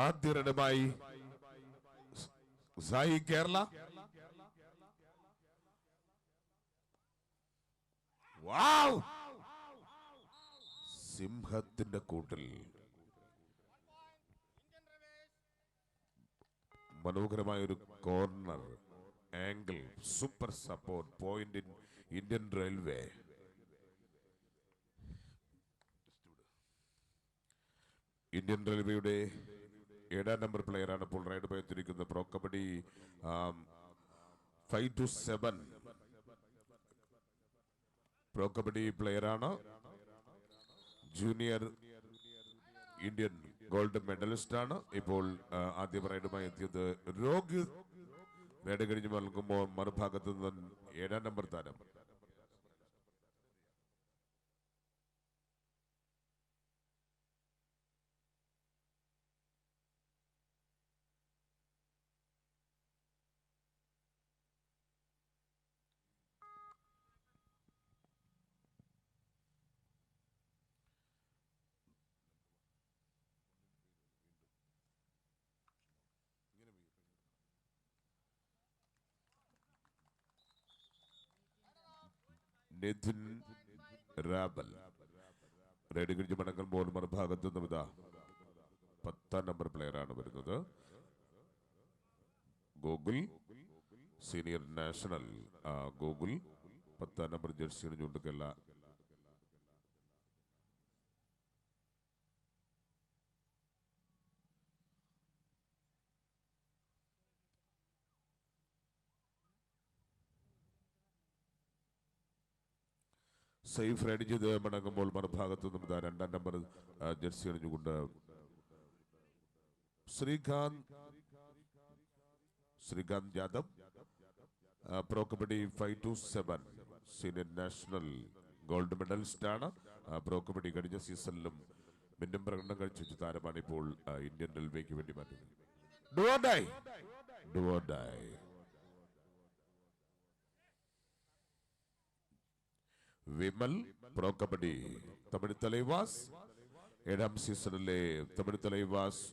ആദ്യ റണ്ണുമായി സായി കേരള. വാവ്! സിംഹത്തിന്റെ കൂട്ടിൽ മനോഹരമായ ഒരു corner angle, super support point in Indian railway. Indian റെയിൽവേയുടെ 7ാം നമ്പർ പ്ലെയറാണ് ഇപ്പോൾ റൈഡ് എത്തിയിരിക്കുന്നത്. Pro kabaddi 5 to 7 pro kabaddi പ്ലെയറാണ്. ജൂനിയർ ഇന്ത്യൻ ഗോൾഡ് മെഡലിസ്റ്റ് ആണ്. ഇപ്പോൾ ആദ്യ റൈഡുമായി എത്തിയത് രോഹിത്. റൈഡ് കഴിഞ്ഞ് നൽകുമ്പോൾ മറുഭാഗത്ത് നിന്ന് 7ാം നമ്പർ താരം നിതിൻ റാബൽ. റൈഡ് കഴിഞ്ഞ് മടങ്ങുമ്പോൾ മറുഭാഗത്ത് നിന്നും ഇതാ 10ാം നമ്പർ പ്ലെയറാണ് വരുന്നത്. Gokul, senior national. ഗോകുൽ 10ാം നമ്പർ ജേഴ്സി അണിഞ്ഞുകൊണ്ടിരിക്കല്ല. സേഫ് റൈഡ് ചെയ്ത് മടങ്ങുമ്പോൾ മറുഭാഗത്ത് നിന്നും 2ാം നമ്പർ ജേഴ്സി അണിഞ്ഞുകൊണ്ട് Srikanth Yadav. Pro kabaddi 5 to 7 senior national gold medalist ആണ്. പ്രോ കബഡി കഴിഞ്ഞ സീസണിലും മിന്നും പ്രകടനം കഴിച്ച താരമാണ് ഇപ്പോൾ ഇന്ത്യൻ റെയിൽവേക്ക് വേണ്ടി മാറ്റുന്നത്. വിമൽ, പ്രോ കബഡി തമിഴ് തലൈവാസ്. 7ാം സീസണിലെ Tamil Thalaivas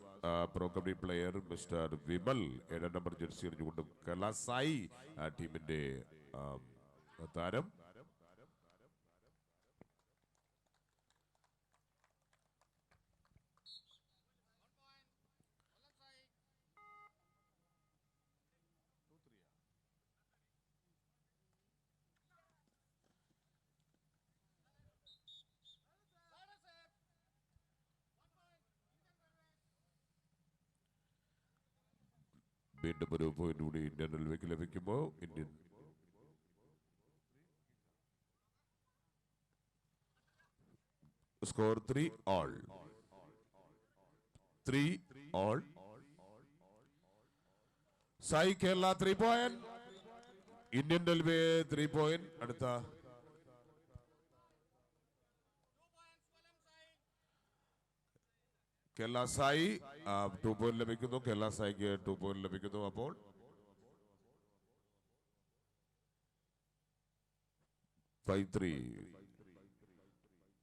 pro kabaddi player mister Vimal 7ാം നമ്പർ ജേഴ്സി അണിഞ്ഞുകൊണ്ട് കലാസായി ടീമിന്റെ താരം. വീണ്ടും ഒരു പോയിന്റ് കൂടി ഇന്ത്യൻ റെയിൽവേക്ക് ലഭിക്കുമ്പോൾ Indian score 3-all. SAI Kerala 3 point, Indian railway 3 point. അടുത്ത കേരള സായി 2 പോയിന്റ് ലഭിക്കുന്നു. കേരള സായിക്ക് 2 പോയിന്റ് ലഭിക്കുന്നു. അപ്പോൾ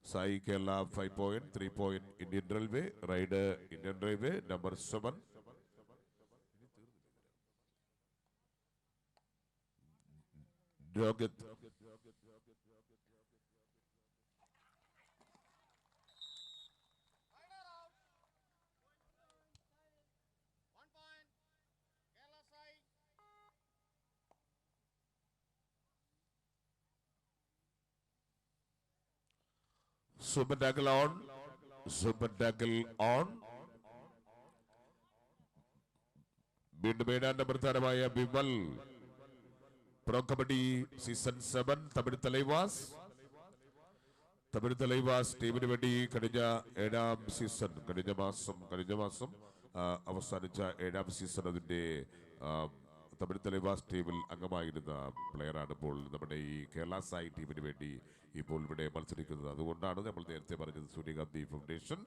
Sai Kerala 5 point, 3 point Indian railway. Ride Indian railway number 7. Rohit super tackle on. വീണ്ടും 7ാം നമ്പർ താരമായ വിമൽ, പ്രോ കബഡി സീസൺ 7 തമിഴ് തലൈവാസ് ടീമിന് വേണ്ടി കഴിഞ്ഞ 7ാം സീസൺ കഴിഞ്ഞ മാസം അവസാനിച്ച 7ാം സീസൺ അതിന്റെ തമിഴ് തലൈവാസ് ടീമിൽ അംഗമായിരുന്ന പ്ലെയറാണ് ഇപ്പോൾ നമ്മുടെ ഈ കേരള സായി ടീമിന് വേണ്ടി ഇപ്പോൾ ഇവിടെ മത്സരിക്കുന്നത്. അതുകൊണ്ടാണ് നമ്മൾ നേരത്തെ പറഞ്ഞത് സൂര്യകാന്തി ഫൗണ്ടേഷൻ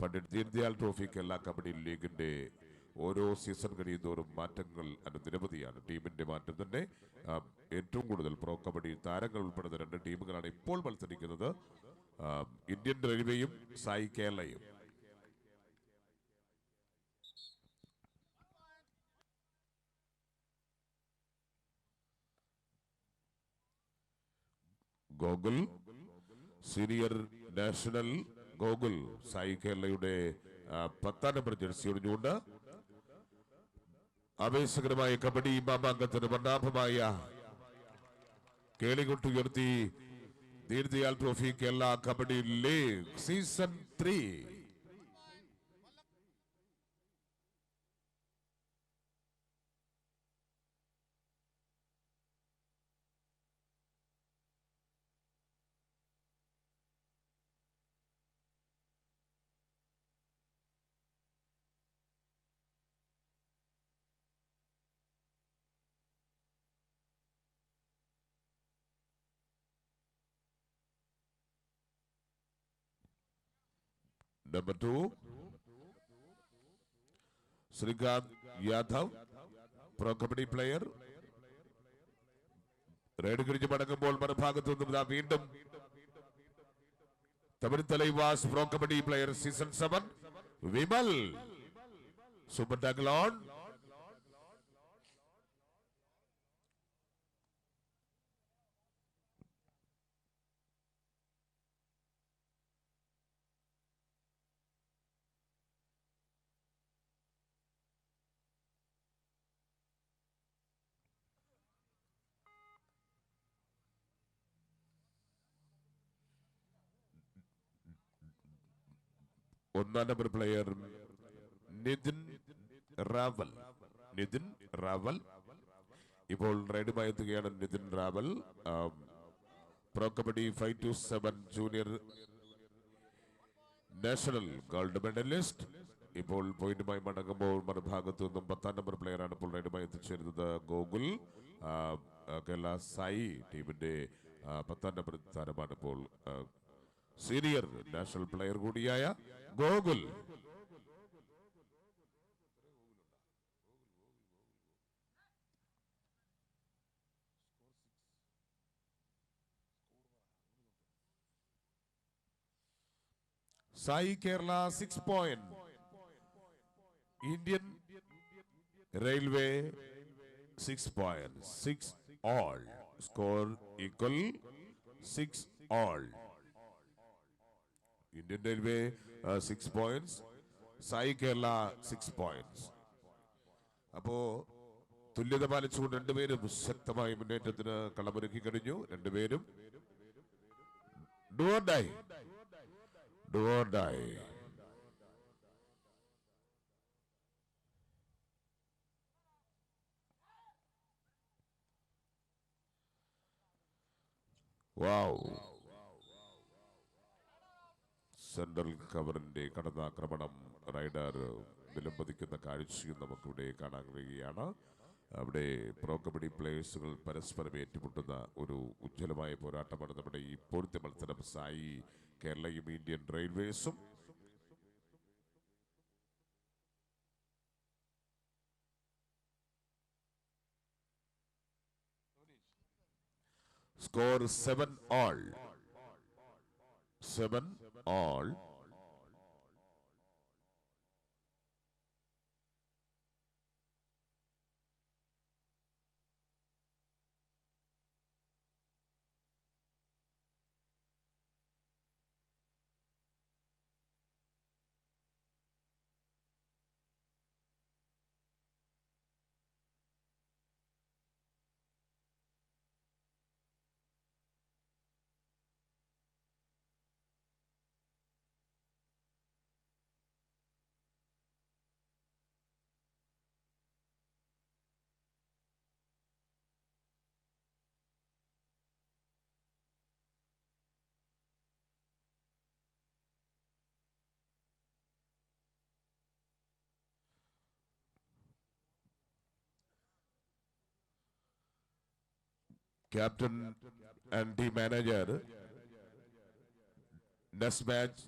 പണ്ഡിറ്റ് ദീൻദയാൽ ട്രോഫി കേരള കബഡി ലീഗിന്റെ ഓരോ സീസൺ കഴിയുന്നതോറും മാറ്റങ്ങൾ നിരവധിയാണ്. ടീമിന്റെ മാറ്റം തന്നെ ഏറ്റവും കൂടുതൽ പ്രോ കബഡി താരങ്ങൾ ഉൾപ്പെടുന്ന 2 ടീമുകളാണ് ഇപ്പോൾ മത്സരിക്കുന്നത്. ഇന്ത്യൻ റെയിൽവേയും സായി കേരളയും. Gokul senior national Gokul SAI കേരളയുടെ 10ാം നമ്പർ ജേഴ്സി ഒടിഞ്ഞുകൊണ്ട് ആവേശകരമായ കബഡി മാമാങ്കത്തിന് വർണ്ണാഭമായ കേളികൊട്ടുയർത്തി Deendayal trophy Kerala kabaddi league season 3. Number 2, Srikanth Yadav, pro kabaddi player. Raid കിഴിഞ്ഞ് മടങ്ങുമ്പോൾ മറുഭാഗത്തു നിന്നും വീണ്ടും Tamil Thalaivas pro kabaddi player season 7 Vimal super tackle on. ഒന്നാം നമ്പർ പ്ലെയർ നിതിൻ റാവൽ ഇപ്പോൾ റൈഡുമായി എത്തുകയാണ്. Nitin Rawal pro kabaddi 5-7 junior national gold medallist. ഇപ്പോൾ പോയിന്റുമായി മടങ്ങുമ്പോൾ മറുഭാഗത്തു നിന്നും 10ാം നമ്പർ പ്ലെയറാണ് ഇപ്പോൾ റൈഡുമായി എത്തിച്ചേരുന്നത്. ഗോകുൽ കേരള സായി ടീമിന്റെ 10ാം നമ്പർ താരമാണ് ഇപ്പോൾ സീനിയർ നാഷണൽ പ്ലെയർ കൂടിയായ Gokul. Sai Kerala 6 point, Indian railway 6 point, 6 all, score equal 6 all. Indian Railway 6 points, Sai Kerala 6 points. അപ്പോ തുല്യത പാലിച്ചുകൊണ്ട് രണ്ടുപേരും ശക്തമായ മുന്നേറ്റത്തിന് കളമൊരുക്കി കഴിഞ്ഞു. രണ്ടുപേരും do or die. Wow, central കവറിന്റെ കടന്നാക്രമണം റൈഡർ വിലംപതിക്കുന്ന കാഴ്ചയും നമുക്കിവിടെ കാണാൻ കഴിയുകയാണ്. അവിടെ പ്രോ കബഡി പ്ലേയേഴ്സുകൾ പരസ്പരം ഏറ്റുമുട്ടുന്ന ഒരു ഉജ്ജ്വലമായ പോരാട്ടമാണ് നമ്മുടെ ഈ ഇപ്പോഴത്തെ മത്സരം. സായി കേരളയും ഇന്ത്യൻ റെയിൽവേസും. Score 7 all. 7 all. Captain and team manager. Next match,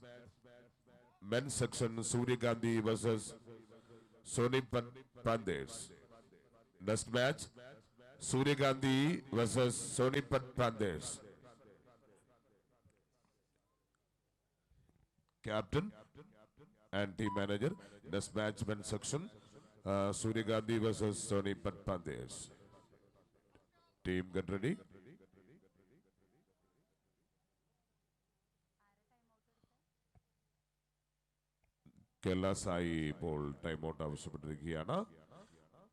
men's section, Surya Gandhi versus Sonipat Pandes. Next match, Surya Gandhi versus Sonipat Pandes. Captain and team manager. Next match, men's section, Surya Gandhi versus Sonipat Pandes. Team get ready. Kerala Sai ഇപ്പോൾ time out ആവശ്യപ്പെട്ടിരിക്കുകയാണ്.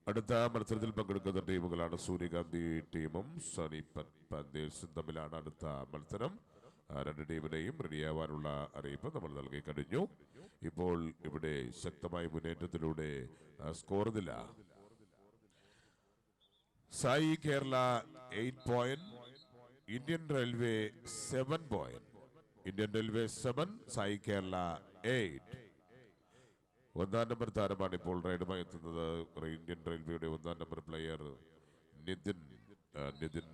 അടുത്ത മത്സരത്തിൽ പങ്കെടുക്കുന്ന ടീമുകളാണ് സൂര്യകാന്തി ടീമും സണി പന്തേഴ്സും തമ്മിലാണ് അടുത്ത മത്സരം. രണ്ട് ടീമിനെയും റെഡിയാവാനുള്ള അറിയിപ്പ് നമ്മൾ നൽകി കഴിഞ്ഞു. ഇപ്പോൾ ഇവിടെ ശക്തമായ മുന്നേറ്റത്തിലൂടെ സ്കോർ നില Sai Kerala 8 point, Indian railway 7 point. Indian railway 7, Sai Kerala 8. ഒന്നാം നമ്പർ താരമാണ് ഇപ്പോൾ റൈഡുമായി എത്തുന്നത്. ഇന്ത്യൻ റെയിൽവേയുടെ ഒന്നാം number player Nithin.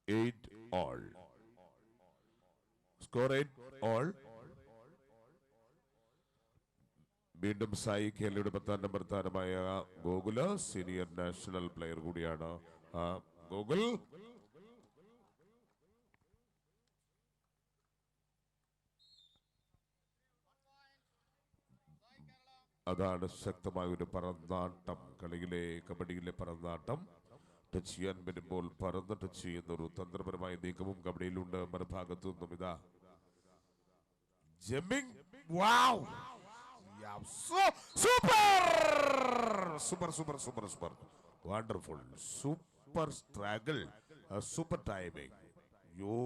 8 all. Score 8 all. വീണ്ടും സായി കേരളയുടെ 10ാം നമ്പർ താരമായ ഗോകുല, സീനിയർ നാഷണൽ പ്ലെയർ കൂടിയാണ് ഗോകുൽ. അതാണ് ശക്തമായ ഒരു പറന്നാട്ടം, കളിയിലെ കബഡിയിലെ പറന്നാട്ടം. ടച്ച് ചെയ്യാൻ വരുമ്പോൾ പറന്ന് ടച്ച് ചെയ്യുന്ന ഒരു തന്ത്രപരമായ നീക്കവും കബഡിയിലുണ്ട്. മറുഭാഗത്തു നിന്നും ഇതാ jumping. Wow, super super super super wonderful, super struggle, super timing. യോ,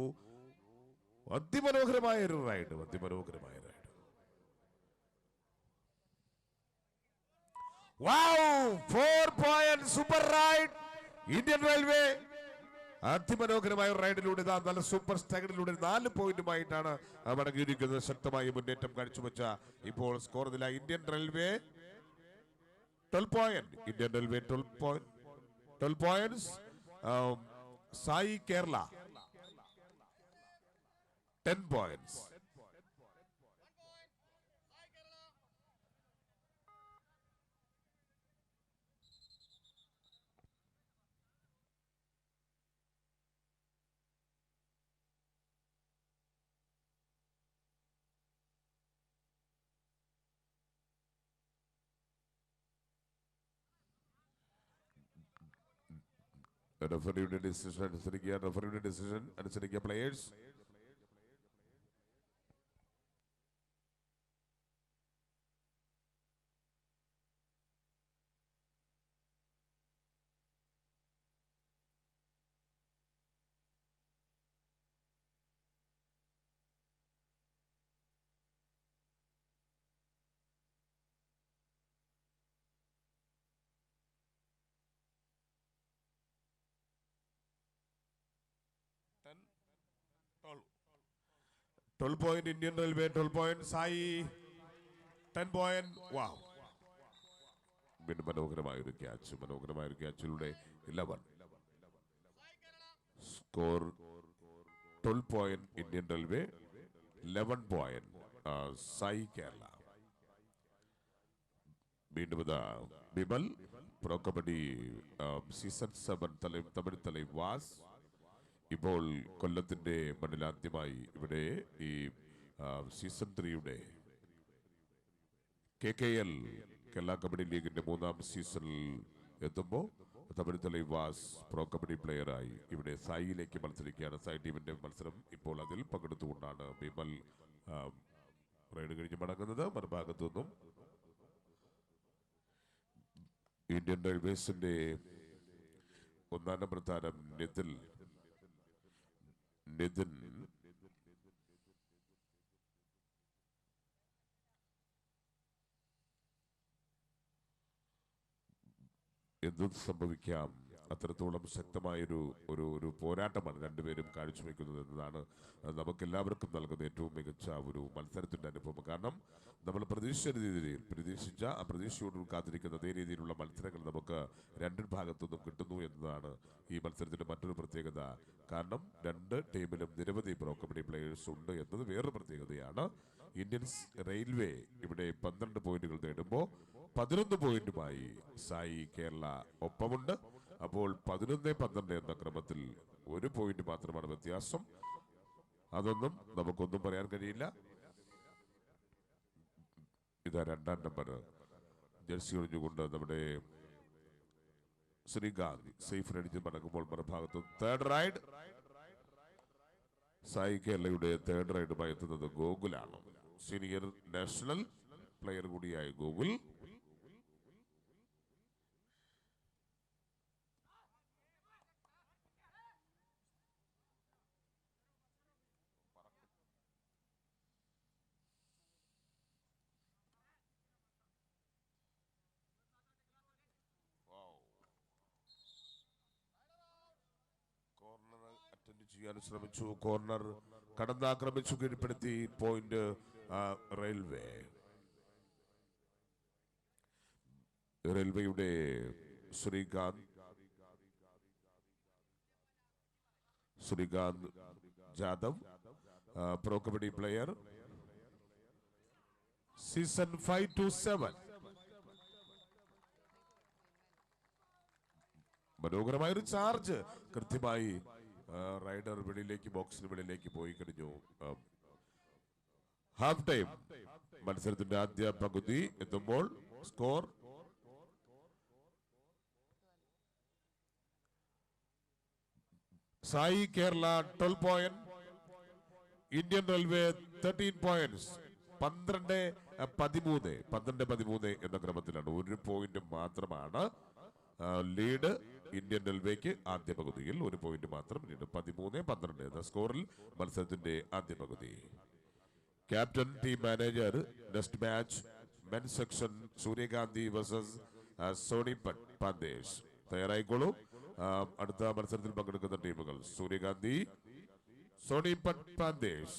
അതിമനോഹരമായ ഒരു റൈഡ്, അതിമനോഹരമായ raid. Wow, 4 point super raid. Indian railway അതിമനോഹരമായ റൈഡിലൂടെ നല്ല സൂപ്പർ സ്ട്രഗിളിലൂടെ 4 പോയിന്റുമായിട്ടാണ് മടങ്ങിയിരിക്കുന്നത്. ശക്തമായ മുന്നേറ്റം കാഴ്ചവെച്ച ഇപ്പോൾ സ്കോർ നില Indian railway 12 point. Indian railway 12 points. SAI Kerala 10 points. റഫറിയുടെ ഡിസിഷൻ അനുസരിക്കുക players. point Indian Railway, 12 point Sai, 10 point. Wow. മനോഹരമായ ഒരു ക്യാച്ചിലൂടെ 11. Score 12 point Indian railway, 11 point Sai Kerala. വീണ്ടും ബിമൽ പ്രോ കബഡി സീസൺ 7 തമിഴ് തലൈവാസ്. ഇപ്പോൾ കൊല്ലത്തിന്റെ മണ്ണിലാദ്യമായി ഇവിടെ ഈ സീസൺ 3യുടെ KKL കേരള കബഡി ലീഗിന്റെ 3ാം സീസണിൽ എത്തുമ്പോൾ തമിഴ് തലൈവാസ് പ്രോ കബഡി പ്ലെയറായി ഇവിടെ സായിയിലേക്ക് മത്സരിക്കുകയാണ്. സായി ടീമിന്റെ മത്സരം ഇപ്പോൾ അതിൽ പങ്കെടുത്തുകൊണ്ടാണ് ബിമൽ റൈഡ് കഴിഞ്ഞ് മടങ്ങുന്നത്. മറുഭാഗത്തു നിന്നും ഇന്ത്യൻ റെയിൽവേസിന്റെ 1ാം നമ്പർ താരം നിതിൻ എന്തും സംഭവിക്കാം. അത്രത്തോളം ശക്തമായൊരു ഒരു പോരാട്ടമാണ് രണ്ടുപേരും കാഴ്ചവെക്കുന്നത് എന്നതാണ് നമുക്കെല്ലാവർക്കും നൽകുന്ന ഏറ്റവും മികച്ച ഒരു മത്സരത്തിന്റെ അനുഭവം. കാരണം നമ്മൾ പ്രതീക്ഷിച്ച ആ പ്രതീക്ഷയോട് കാത്തിരിക്കുന്ന അതേ രീതിയിലുള്ള മത്സരങ്ങൾ നമുക്ക് രണ്ട് ഭാഗത്തുനിന്നും കിട്ടുന്നു എന്നതാണ് ഈ മത്സരത്തിന്റെ മറ്റൊരു പ്രത്യേകത. കാരണം രണ്ട് ടീമിലും നിരവധി പ്രോ കബഡി പ്ലേയേഴ്സ് ഉണ്ട് എന്നത് വേറൊരു പ്രത്യേകതയാണ്. ഇന്ത്യൻ റെയിൽവേ ഇവിടെ 12 പോയിന്റുകൾ നേടുമ്പോൾ 11 പോയിന്റുമായി സായി കേരള ഒപ്പമുണ്ട്. അപ്പോൾ 11-12 എന്ന ക്രമത്തിൽ 1 പോയിന്റ് മാത്രമാണ് വ്യത്യാസം. അതൊന്നും നമുക്കൊന്നും പറയാൻ കഴിയില്ല. ഇതാ 2-ാം നമ്പർ ജേഴ്സി ഒഴിഞ്ഞുകൊണ്ട് നമ്മുടെ ശ്രീകാന്ത് സേഫിനടിച്ച് മടങ്ങുമ്പോൾ മറുഭാഗത്ത് തേർഡ് റൈഡ് സായി കേരളയുടെ തേർഡ് റൈഡുമായി എത്തുന്നത് ഗോകുലാണ്. സീനിയർ നാഷണൽ പ്ലെയർ കൂടിയായ ഗോകുൽ. ചെയ്യാൻ ശ്രമിച്ചു. കോർണർ കടന്നാക്രമിച്ചു, കീഴ്പ്പെടുത്തി. പോയിന്റ് റെയിൽവേയുടെ Srikanth Jadhav, pro kabaddi player, season 5 to 7. മനോഹരമായൊരു ചാർജ്. കൃത്യമായി റൈഡർ ബോക്സിന് വെളിയിലേക്ക് പോയി കഴിഞ്ഞു. ഹാഫ് ടൈം മത്സരത്തിന്റെ ആദ്യ പകുതി എത്തുമ്പോൾ score Sai Kerala 12 point, Indian railway 13 points. 12-13 എന്ന ക്രമത്തിലാണ്. 1 പോയിന്റ് മാത്രമാണ് ലീഡ് ഇന്ത്യൻ റെയിൽവേക്ക് ആദ്യ പകുതിയിൽ. 1 പോയിന്റ് മാത്രം ലീഡ്. 13-12 എന്ന സ്കോറിൽ മത്സരത്തിന്റെ ആദ്യ പകുതി. Captain, team manager. Next match men section Suryakanthi versus Sonipat panthers. തയ്യാറായിക്കോളൂ. അടുത്ത മത്സരത്തിൽ പങ്കെടുക്കുന്ന ടീമുകൾ Suryakanthi, Sonipat panthers.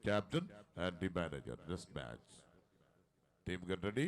Captain and team manager. Next match. Team get ready.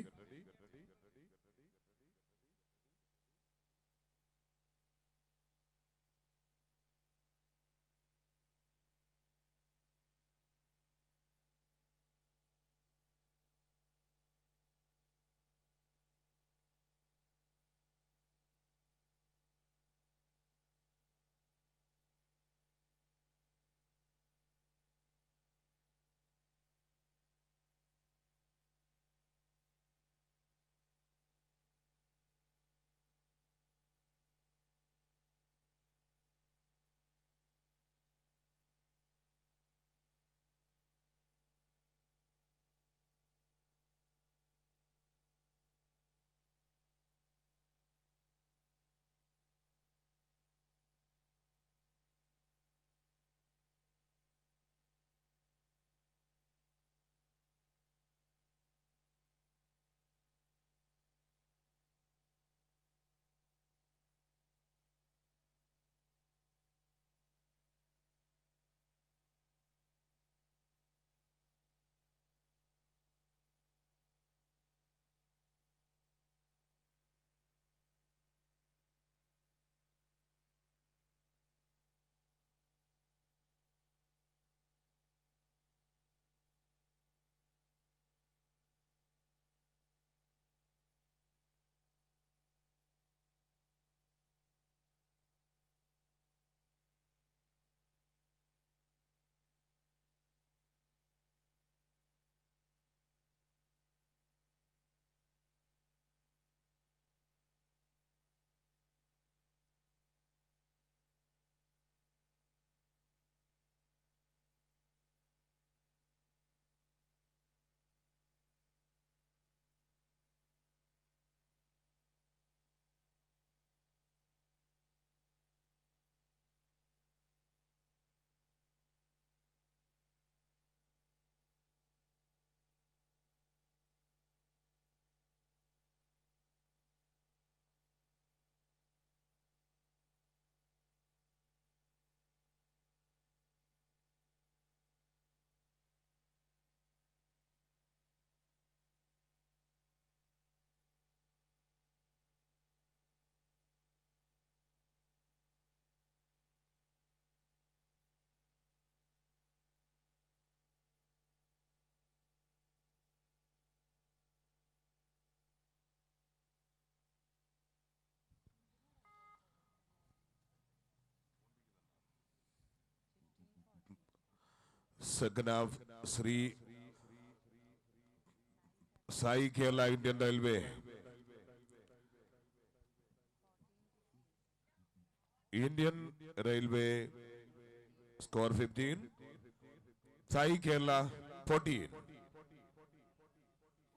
Second half, SAI Kerala Indian railway. Indian railway score 15, SAI Kerala 14.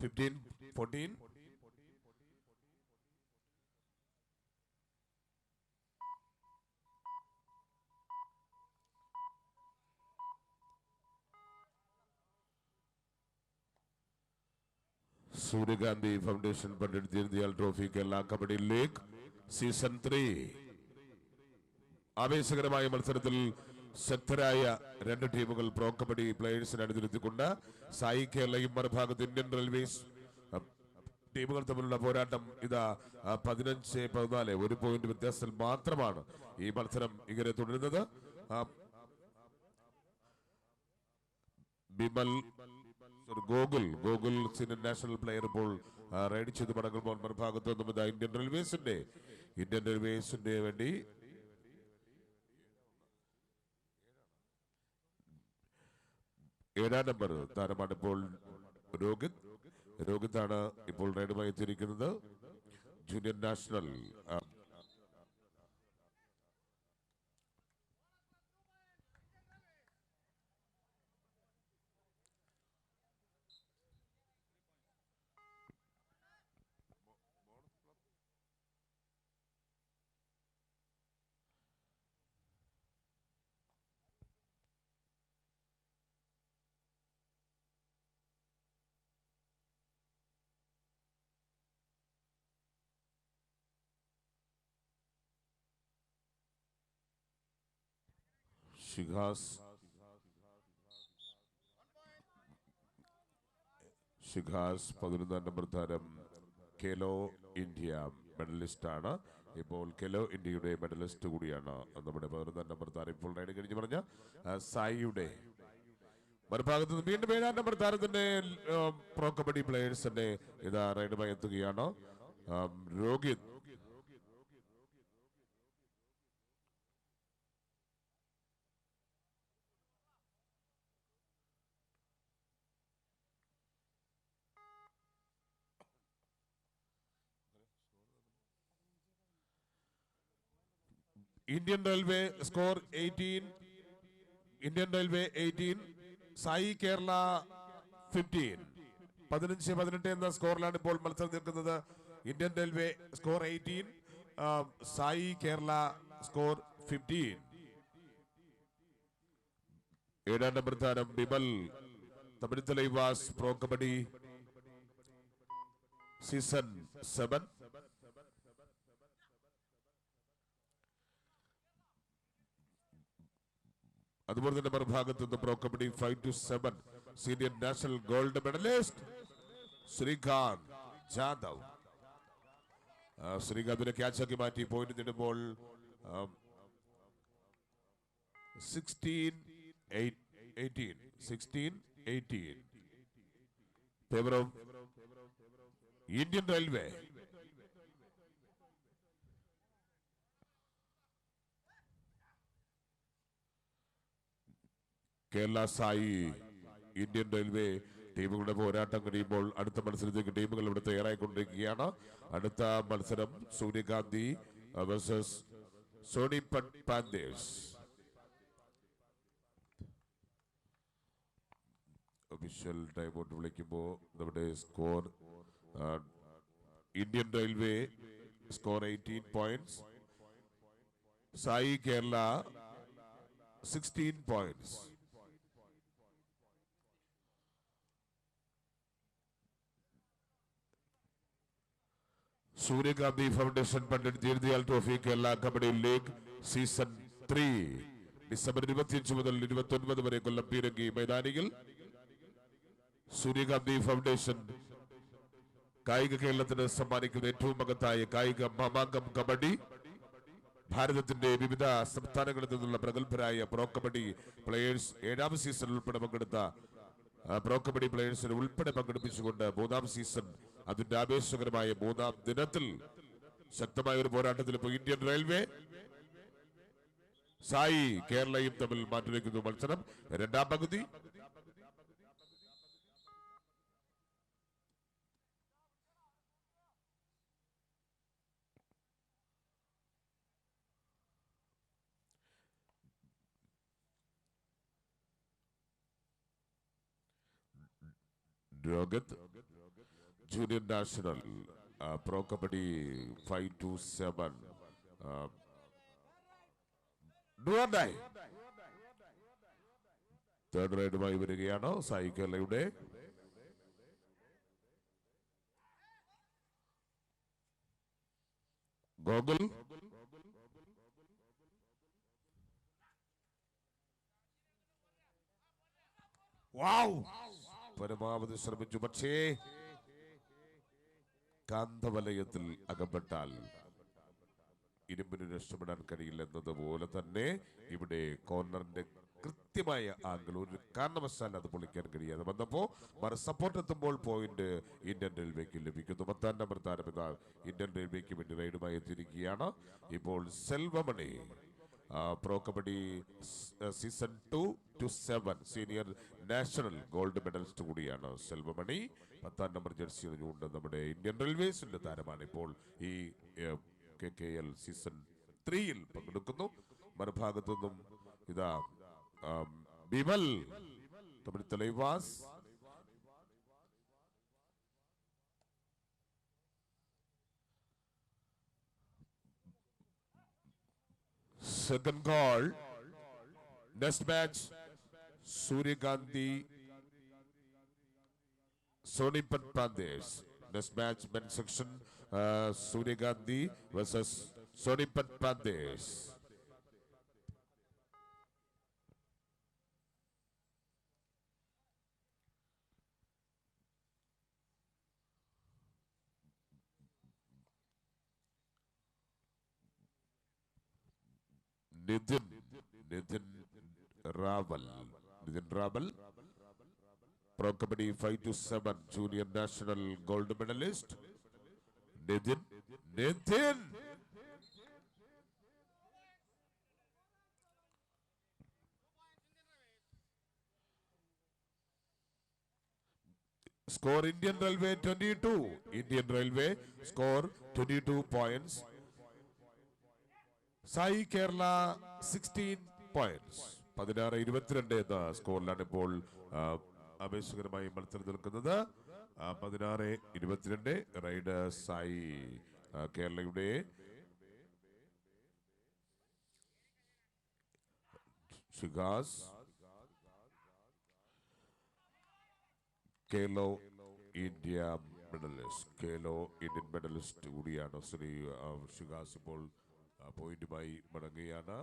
15-14. Suryakanthi foundation Pandit Deendayal trophy Kerala kabaddi league season 3. ആവേശകരമായ മത്സരത്തിൽ ശക്തരായ രണ്ട് ടീമുകൾ പ്രോ കബഡി പ്ലേയേഴ്സിനെ അണിനിരത്തിക്കൊണ്ട് സായി കേരളയും മറുഭാഗത്ത് ഇന്ത്യൻ റെയിൽവേസ് ടീമുകൾ തമ്മിലുള്ള പോരാട്ടം ഇതാ 15-14, 1 പോയിന്റ് വ്യത്യാസത്തിൽ മാത്രമാണ് ഈ മത്സരം ഇങ്ങനെ തുടരുന്നത്. Bimal Gokul senior national player ഇപ്പോൾ റൈഡ് ചെയ്ത് മടങ്ങുമ്പോൾ മറുഭാഗത്ത് നിന്നും ഇതാ ഇന്ത്യൻ റെയിൽവേസിന്റെ വേണ്ടി 7ാം നമ്പർ താരമാണ് ഇപ്പോൾ രോഹിത് ആണ് ഇപ്പോൾ റൈഡുമായി എത്തിയിരിക്കുന്നത്. ജൂനിയർ നാഷണൽ ഷിഖാസ് 11ാം നമ്പർ താരം ഖേലോ ഇന്ത്യ മെഡലിസ്റ്റ് ആണ്. ഇപ്പോൾ ഖേലോ ഇന്ത്യയുടെ മെഡലിസ്റ്റ് കൂടിയാണ് നമ്മുടെ 11ാം നമ്പർ താരം. ഇപ്പോൾ റൈഡ് കഴിഞ്ഞ് പറഞ്ഞ സായിയുടെ മറുഭാഗത്ത് നിന്ന് വീണ്ടും 7ാം നമ്പർ താരത്തിന്റെ പ്രോ കബഡി പ്ലേയേഴ്സിന്റെ ഇതാ റൈഡുമായി എത്തുകയാണ്. Rohit Indian railway score 18, Indian railway 18, SAI Kerala 15. 15-18 എന്ന സ്കോറിലാണ് ഇപ്പോൾ മത്സരം നിൽക്കുന്നത്. Indian railway score 18, SAI Kerala score 15. 7ാം നമ്പർ താരം ബിമൽ തമിഴ് തലൈവാസ് പ്രോ കബഡി സീസൺ 7. അതുപോലെ തന്നെ മറുഭാഗത്ത് നിന്ന് pro kabaddi 5-7 senior national gold medalist Srikanth Jadhav. ശ്രീകാന്തിനെ ക്യാച്ചാക്കി മാറ്റി പോയിന്റ് നേടുമ്പോൾ 16-18 favour of Indian railway. Kerala Sai Indian railway ടീമുകളുടെ പോരാട്ടം കഴിയുമ്പോൾ അടുത്ത മത്സരത്തേക്ക് ടീമുകൾ ഇവിടെ തയ്യാറായിക്കൊണ്ടിരിക്കുകയാണ്. അടുത്ത മത്സരം Suryakanthi versus Sonipat panthers. Official time out വിളിക്കുമ്പോൾ നമ്മുടെ score Indian railway score 18 points, SAI Kerala 16 points. Suryakanthi foundation Pandit Deendayal trophy Kerala kabaddi league season 3 December 25 മുതൽ 29 വരെ കൊല്ലം പീരങ്കി മൈതാനിയിൽ സൂര്യകാന്തി ഫൗണ്ടേഷൻ കായിക കേരളത്തിന് സമ്മാനിക്കുന്ന ഏറ്റവും മഹത്തായ കായിക മാമാങ്കം കബഡി. ഭാരതത്തിന്റെ വിവിധ സംസ്ഥാനങ്ങളിൽ നിന്നുള്ള പ്രഗത്ഭരായ പ്രോ കബഡി പ്ലേയേഴ്സ് 7ാം സീസണിൽ ഉൾപ്പെടെ പങ്കെടുത്ത പ്രോ കബഡി പ്ലേയേഴ്സിനെ ഉൾപ്പെടെ പങ്കെടുപ്പിച്ചുകൊണ്ട് 3ാം സീസൺ അതിന്റെ ആവേശകരമായ 3ാം ദിനത്തിൽ ശക്തമായ ഒരു പോരാട്ടത്തിൽ ഇപ്പോൾ ഇന്ത്യൻ റെയിൽവേ സായി കേരളയും തമ്മിൽ മാറ്റിവെക്കുന്നു. മത്സരം 2ാം പകുതി. Rogat, Junior National, Pro Kabaddi 5-7. Do or die. Third റൈഡുമായി വരികയാണ് സായി കേരളയുടെ. ഗോകുൽ പരമാവധി ശ്രമിച്ചു, പക്ഷേ കാന്തവലയത്തിൽ അകപ്പെട്ടാൽ ഇരുമ്പിന് രക്ഷപ്പെടാൻ കഴിയില്ല എന്നതുപോലെ തന്നെ ഇവിടെ കോർണറിന്റെ കൃത്യമായ ആംഗിൾ ഒരു കാരണവശാൽ അത് പൊളിക്കാൻ കഴിയാതെ വന്നപ്പോ സപ്പോർട്ട് എത്തുമ്പോൾ പോയിന്റ് ഇന്ത്യൻ റെയിൽവേക്ക് ലഭിക്കുന്നു. 10 നമ്പർ താരം ഇതാ ഇന്ത്യൻ റെയിൽവേക്ക് വേണ്ടി റൈഡുമായി എത്തിയിരിക്കുകയാണ്. ഇപ്പോൾ Selvamani pro kabaddi season 2-7 senior national gold medallist കൂടിയാണ് സെൽവമണി. 10 നമ്പർ ജേഴ്സി അണിഞ്ഞുകൊണ്ട് നമ്മുടെ ഇന്ത്യൻ റെയിൽവേസിന്റെ താരമാണ് ഇപ്പോൾ ഈ KKL സീസൺ 3-ൽ പങ്കെടുക്കുന്നു. മറുഭാഗത്തു നിന്നും ഇതാ Bimal Tamil Thalaivas, second call, next match Suryagandhi Sonipat Pradesh. Next match men's section Suryagandhi versus Sonipat Pradesh. Nitin Raval, Pro Kabaddi 5-7 Junior National Gold Medalist. Nitin. Score Indian Railway 22. Indian Railway score 22 points. Sai Kerala 16 points. 16-22 എന്ന സ്കോറിലാണ് ഇപ്പോൾ ആവേശകരമായി മത്സരം നിൽക്കുന്നത്. 16-22 raid SAI കേരളയുടെ Shigas Khelo India medalist, Khelo Indian medalist കൂടിയാണ് ശ്രീ ഷിഗാസ്. ഇപ്പോൾ പോയിന്റുമായി മടങ്ങുകയാണ്.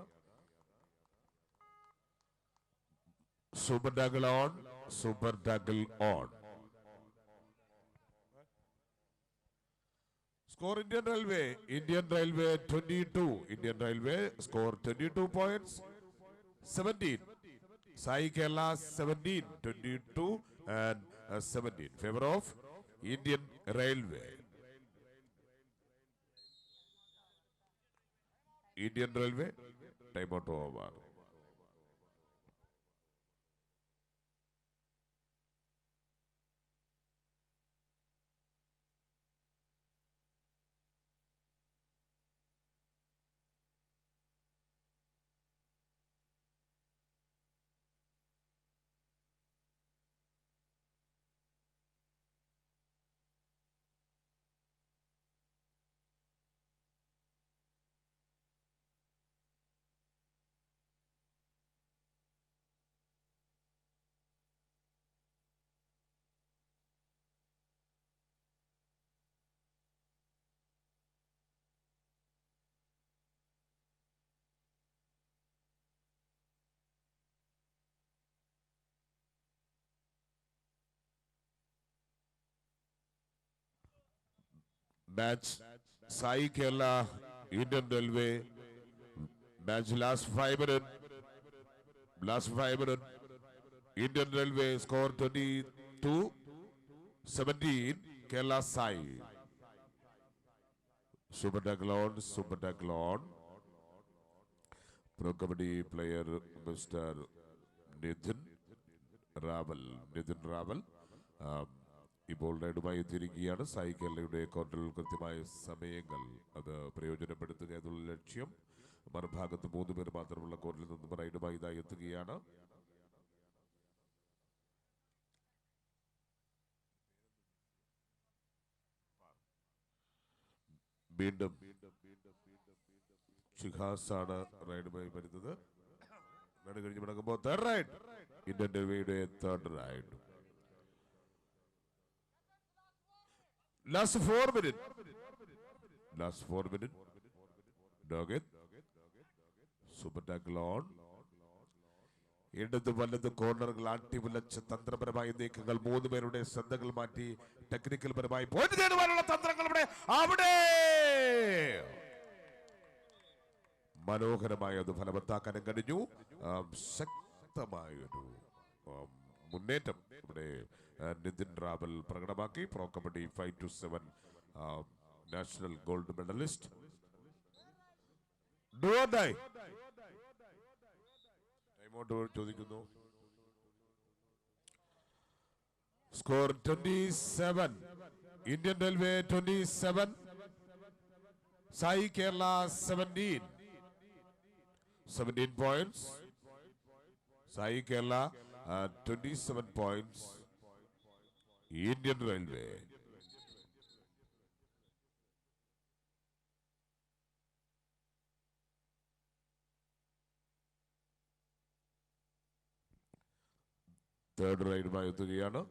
Super tackle on, super tackle on. Score Indian railway 22. Indian railway score 22 points. 17 Sai Kerala 17, 22 and 17 favor of Indian Railway. Indian Railway time out over. Match Sai Kerala Indian Railway match last 5 minutes. Indian Railway score 22-17 Kerala Sai. Super tackle on. Pro Kabaddi player Mr. Nitin Raval. ഇപ്പോൾ റൈഡുമായി എത്തിയിരിക്കുകയാണ്. സായി കേരളയുടെ കോർണറിൽ കൃത്യമായ സമയങ്ങൾ അത് പ്രയോജനപ്പെടുത്തുക എന്നുള്ള ലക്ഷ്യം. മറുഭാഗത്ത് 3 പേർ മാത്രമുള്ള കോർണറിൽ നിന്നും റൈഡുമായി ഇതായി എത്തുകയാണ്. വീണ്ടും ഷിഹാസാണ് റൈഡുമായി വരുന്നത്. റൈഡ് കഴിഞ്ഞ് മടങ്ങുമ്പോൾ തേർഡ് റൈഡ്, ഇന്ത്യൻ റെയിൽവേയുടെ third ride. Last 4 minute. Doggett super tackle on. ഇടത് വലത് കോർണറുകൾ ആട്ടിമുലച്ച് തന്ത്രപരമായ നീക്കങ്ങൾ, 3 പേരുടെ ശ്രദ്ധകൾ മാറ്റി ടെക്നിക്കൽ പരമായി പോയിന്റ് നേടുവാനുള്ള തന്ത്രങ്ങൾ അവിടെ മനോഹരമായ അത് ഫലവത്താക്കാനും കഴിഞ്ഞു. ശക്തമായൊരു മുന്നേറ്റം ഇവിടെ നിതിൻ റാവൽ പ്രകടമാക്കി. Pro kabaddi 5-7 national gold medalist. Timeout ചോദിക്കുന്നു. Score 27, Indian railway 27, SAI Kerala 17 points. SAI Kerala 27 points. Indian railway third റൈഡുമായി എത്തുകയാണ്.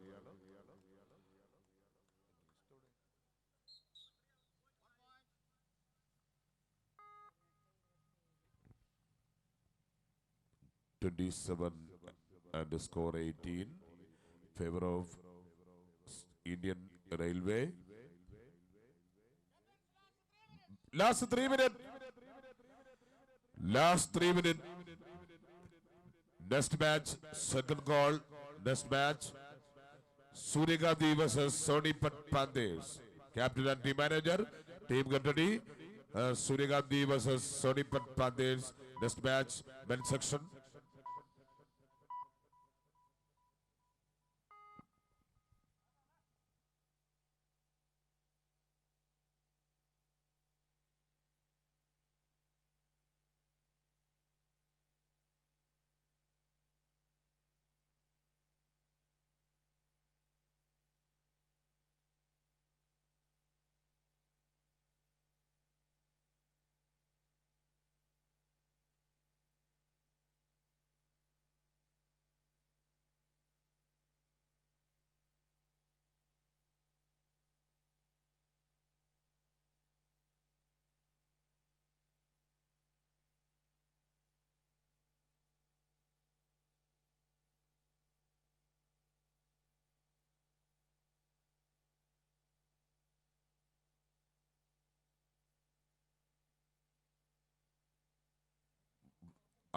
and score 18 favor of Indian Railway. Last 3 minutes. Next match, second call. Next match, Surigati versus Sonipat Panthers. Captain and team manager, team Gandadi. Surigati versus Sonipat Panthers. Next match, men's section.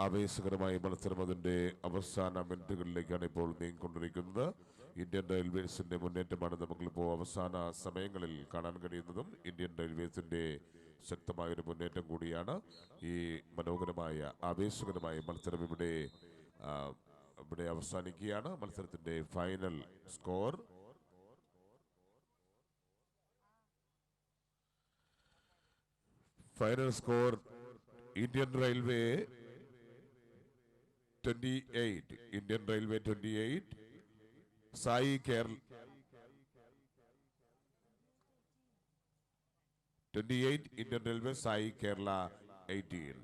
ആവേശകരമായ മത്സരം അതിന്റെ അവസാന മിനിറ്റുകളിലേക്കാണ് ഇപ്പോൾ നീങ്ങിക്കൊണ്ടിരിക്കുന്നത്. Indian റെയിൽവേസിന്റെ മുന്നേറ്റമാണ് നമുക്കിപ്പോൾ അവസാന സമയങ്ങളിൽ കാണാൻ കഴിയുന്നതും. ഇന്ത്യൻ റെയിൽവേസിന്റെ ശക്തമായൊരു മുന്നേറ്റം കൂടിയാണ്. ഈ മനോഹരമായ ആവേശകരമായ മത്സരം ഇവിടെ അവസാനിക്കുകയാണ്. മത്സരത്തിന്റെ final score Indian railway 28, Indian Railway 28, Sai Kerala 28, Indian Railway, Sai Kerala 18.